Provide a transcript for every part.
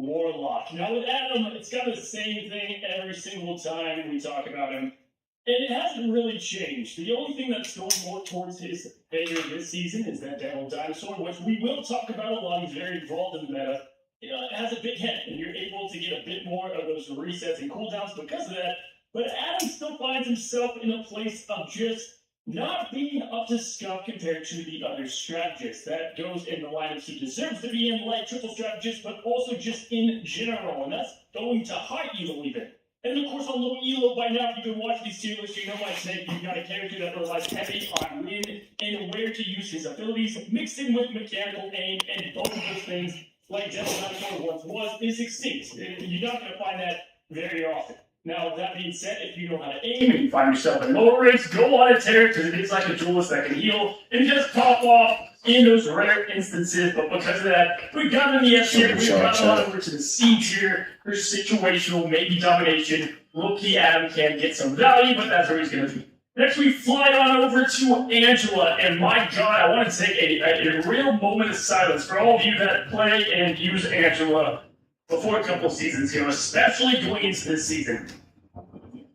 Warlock. Now with Adam, it's got the same thing every single time we talk about him. And it hasn't really changed. The only thing that's going more towards his favor this season is that Devil Dinosaur, which we will talk about a lot. He's very involved in the meta. It has a big head, and you're able to get a bit more of those resets and cooldowns because of that. But Adam still finds himself in a place of just not being up to scuff compared to the other strategists. That goes in the lineups he deserves to be in, like triple strategists, but also just in general. And that's going to high elo even. And of course, on low elo, by now, if you've been watching these tier lists, you know my take. You've got a character that relies heavy on win and where to use his abilities, mixed in with mechanical aim, and both of those things, like Devil Dinosaur once was, is extinct. You're not going to find that very often. Now, that being said, if you know how to aim and you find yourself in lower ranks, go on a tear, because it is like a duelist that can heal and just pop off in those rare instances. But because of that, we got in the S tier, we got on over to the C tier for situational, maybe domination. Low-key Adam can get some value, but that's where he's going to be. Next, we fly on over to Angela, and my God, I want to take a real moment of silence for all of you that play and use Angela before a couple of seasons ago, especially going into this season.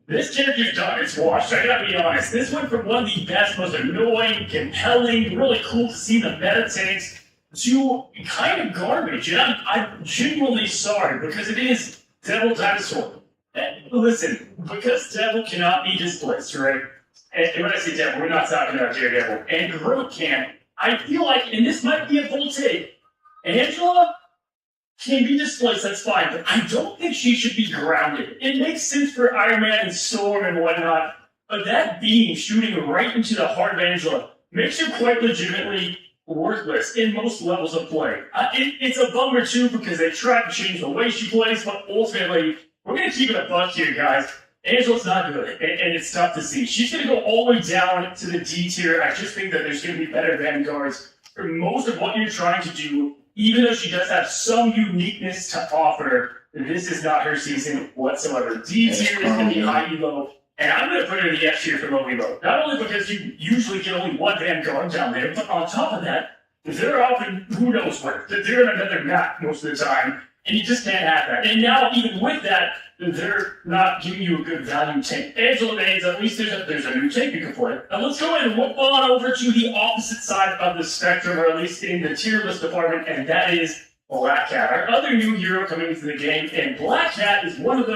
This character's done its wash, I gotta be honest. This went from one of the best, most annoying, compelling, really cool to see the meta tanks to kind of garbage. And I'm genuinely sorry because it is Devil Dinosaur. And listen, because Devil cannot be displaced, right? And when I say Devil, we're not talking about Daredevil. And Groot can. I feel like, and this might be a bold take, Angela can be displaced, that's fine, but I don't think she should be grounded. It makes sense for Iron Man and Storm and whatnot, but that beam shooting right into the heart of Angela makes her quite legitimately worthless in most levels of play. It's a bummer too because they try to change the way she plays, but ultimately, we're going to keep it a buck here, guys. Angela's not good, and it's tough to see. She's going to go all the way down to the D tier. I just think that there's going to be better vanguards for most of what you're trying to do. Even though she does have some uniqueness to offer, this is not her season whatsoever. D tier is going to be high elo, and I'm going to put her in the F tier for low elo. Not only because you usually get only one vanguard down there, but on top of that, they're often who knows where. They're in another map most of the time, and you just can't have that. And now, even with that, they're not giving you a good value tank. Angela Baines, at least there's a new tank you can play. Now let's go ahead and whip on over to the opposite side of the spectrum, or at least in the tier list department, and that is Black Cat, our other new hero coming into the game. And Black Cat is one of those